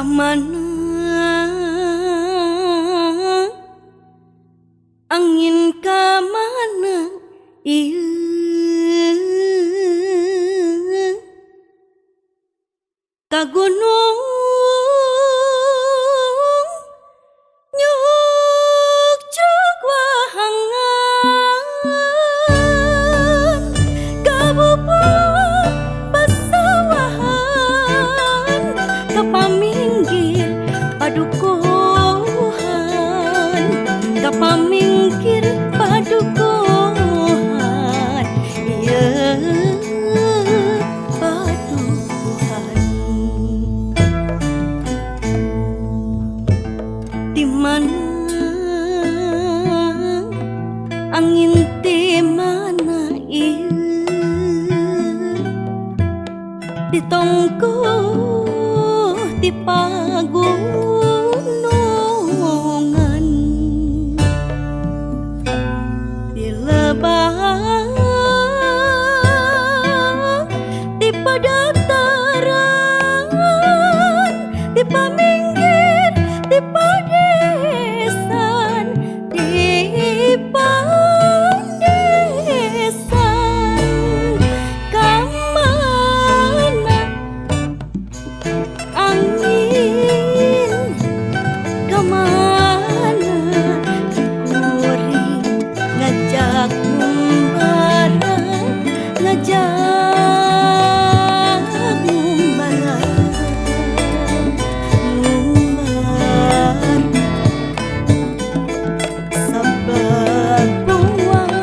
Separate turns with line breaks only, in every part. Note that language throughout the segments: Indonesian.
Kamana angin kamana ieu ka gunung nyukcuk wahangan ka bubuk pasawahan ka paminggir padukuhan ka paminggir padukuhan ieu padukuhan di mana angin di mana ieu di tongko di pagunungan di lebah di padataran di paminggir di padesan di padesan kamana angin kemana kuring ngajak membara ngajak membara ngumbar sabab buana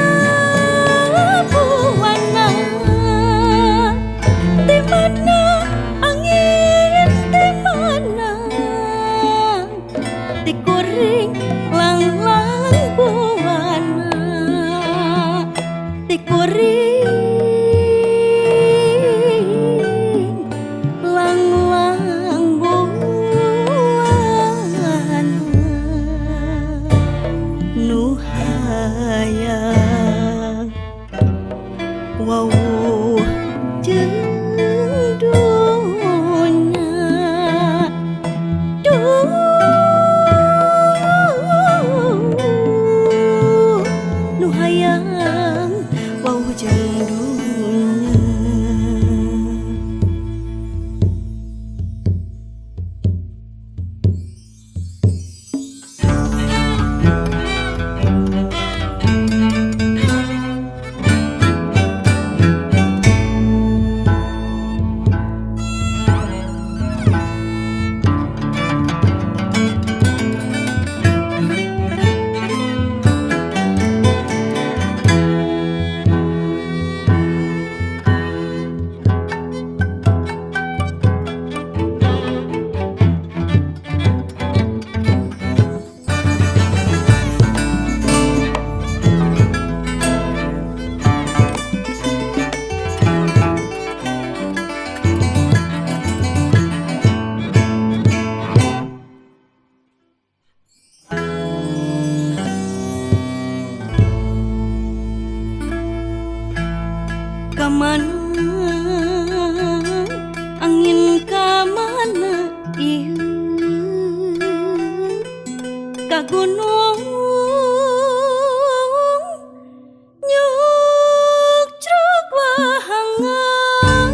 sabab buana di mana angin di mana di kuring lang-lang buana di kuring lang-lang buana nu hayang wawuh jeung dunya nu hayang wawuh jeung dunya. Kamana angin kamana ieu ka gunung nyukcuk wahangan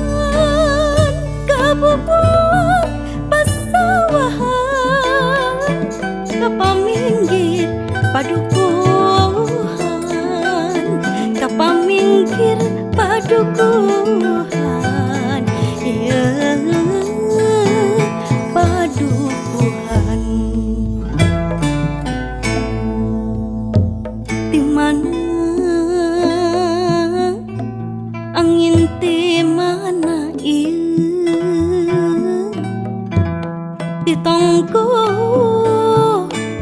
ka bubuk pasawahan ka paminggir padukuhan ka paminggir padukuhan ieu padukuhan di mana angin di mana ieu di tongko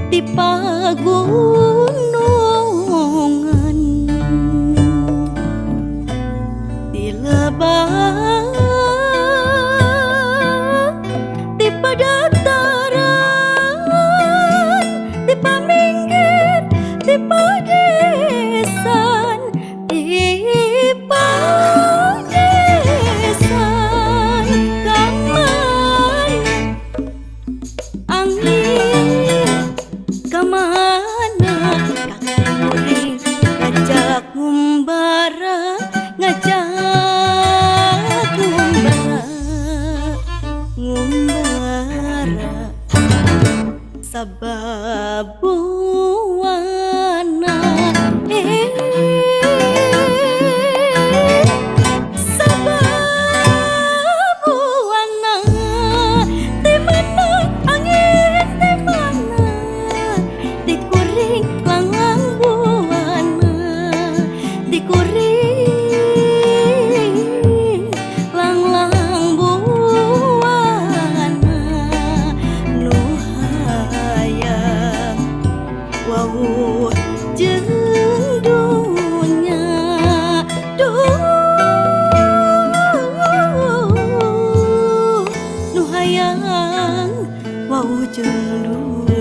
di pagunungan di jeung dunya duh nu hayang wau jeung dunya